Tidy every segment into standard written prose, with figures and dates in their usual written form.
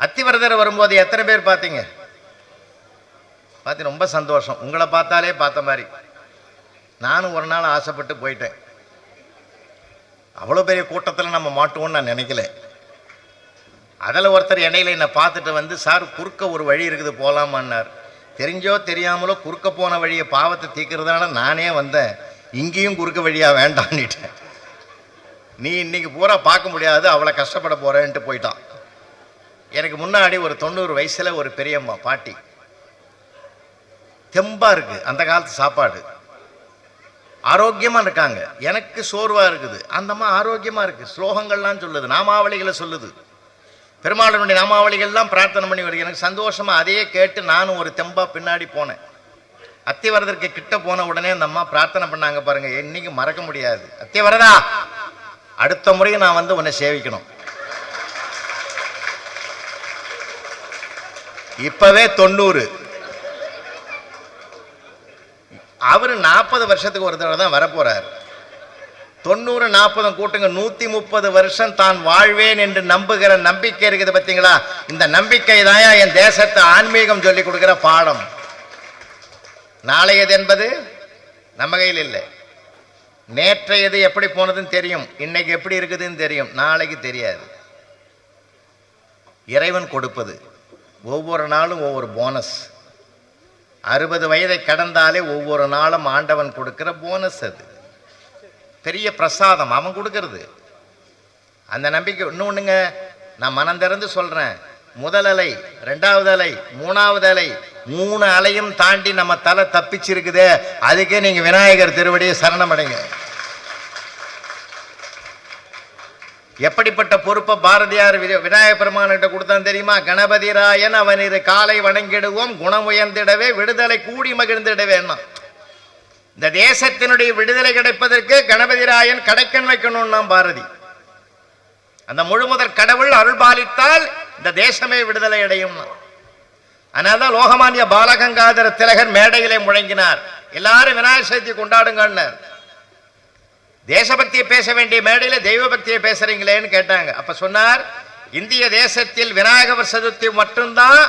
அத்திவரதர் வரும்போது எத்தனை பேர் பார்த்தீங்க? பார்த்து ரொம்ப சந்தோஷம். உங்களை பார்த்தாலே பார்த்த மாதிரி. நானும் ஒரு நாள் ஆசைப்பட்டு போயிட்டேன். அவ்வளோ பெரிய கூட்டத்தில் நம்ம மாட்டுவோம்னு நான் நினைக்கல. அதில் ஒருத்தர் இடையில என்னை பார்த்துட்டு வந்து, சார் குறுக்க ஒரு வழி இருக்குது போகலாமான்னார். தெரிஞ்சோ தெரியாமலோ குறுக்க போன வழியை பாவத்தை தீக்கிறதுனால நானே வந்தேன். இங்கேயும் குறுக்க வழியாக வேண்டான்னுட்டேன். நீ இன்னைக்கு பூரா பார்க்க முடியாது, அவ்வளோ கஷ்டப்பட போகிறேன்ட்டு போயிட்டான். எனக்கு முன்னாடி ஒரு 90 வயசில் ஒரு பெரியம்மா பாட்டி, தெம்பாக இருக்குது, அந்த காலத்து சாப்பாடு, ஆரோக்கியமாக இருக்காங்க. எனக்கு சோர்வாக இருக்குது, அந்தம்மா ஆரோக்கியமாக இருக்குது. ஸ்லோகங்கள்லாம் சொல்லுது, நாமாவளிகளை சொல்லுது, பெருமாளனுடைய நாமாவளிகள்லாம் பிரார்த்தனை பண்ணி வருது. எனக்கு சந்தோஷமாக அதையே கேட்டு நானும் ஒரு தெம்பா பின்னாடி போனேன். அத்திவரதற்கு கிட்ட போன உடனே அந்த அம்மா பிரார்த்தனை பண்ணாங்க பாருங்க, இன்னைக்கு மறக்க முடியாது. அத்திவரதா, அடுத்த முறையும் நான் வந்து உன்னை சேவிக்கணும். இப்பவே 90, அவரு 40 வருஷத்துக்கு ஒரு தடவை தான் வரப்போறாரு. 90 40 கூட்டுங்க, 130 வருஷம் தான் வாழ்வேன் என்று நம்புகிற நம்பிக்கை இருக்குது பார்த்தீங்களா? இந்த நம்பிக்கை தான் என் தேசத்தை ஆன்மீகம் சொல்லி கொடுக்கிற பாடம். நாளையது என்பது நம்ம கையில் இல்லை. நேற்றையது எப்படி போனதுன்னு தெரியும், இன்னைக்கு எப்படி இருக்குதுன்னு தெரியும், நாளைக்கு தெரியாது. இறைவன் கொடுப்பது ஒவ்வொரு நாளும் ஒவ்வொரு போனஸ். 60 வயதை கடந்தாலே ஒவ்வொரு நாளும் ஆண்டவன் கொடுக்கிற போனஸ். அது பெரிய பிரசாதம், அவன் கொடுக்கறது. அந்த நம்பிக்கை இன்னொன்னுங்க, நான் மனம் திறந்து சொல்றேன். முதல் அலை, 2வது அலை, 3வது அலை, 3 அலையும் தாண்டி நம்ம தலை தப்பிச்சிருக்குதே, அதுக்கே நீங்க விநாயகர் திருவடியை சரணமடைங்க. எப்படிப்பட்ட பொறுப்பை பாரதியார் விநாயக பெருமான்கிட்ட கொடுத்தான் தெரியுமா? கணபதி ராயன் அவனிரு காலை வணங்கிடுவோம், குணம் உயர்ந்திடவே, விடுதலை கூடி மகிழ்ந்திடவே. இந்த தேசத்தினுடைய விடுதலை கிடைப்பதற்கு கணபதி ராயன் கடைக்கன் வைக்கணும்னா பாரதி. அந்த முழுமுதற் கடவுள் அருள் பாலித்தால் இந்த தேசமே விடுதலை அடையும். அதனால்தான் லோகமானிய பாலகங்காதர திலகர் மேடையிலே முழங்கினார், எல்லாரும் விநாயகர் சதுர்த்தி கொண்டாடுங்க. தேசபக்தியை பேச வேண்டிய மேடையில தெய்வ பக்தியை பேசுறீங்களேன்னு கேட்டாங்க. அப்ப சொன்னார், இந்திய தேசத்தில் விநாயகர் சதுர்த்தி மட்டும்தான்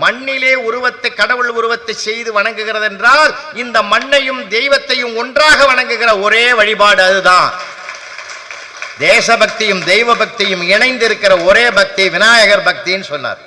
மண்ணிலே உருவத்தை, கடவுள் உருவத்தை செய்து வணங்குகிறது என்றால் இந்த மண்ணையும் தெய்வத்தையும் ஒன்றாக வணங்குகிற ஒரே வழிபாடு அதுதான். தேசபக்தியும் தெய்வ பக்தியும் இணைந்திருக்கிற ஒரே பக்தி விநாயகர் பக்தின்னு சொன்னார்.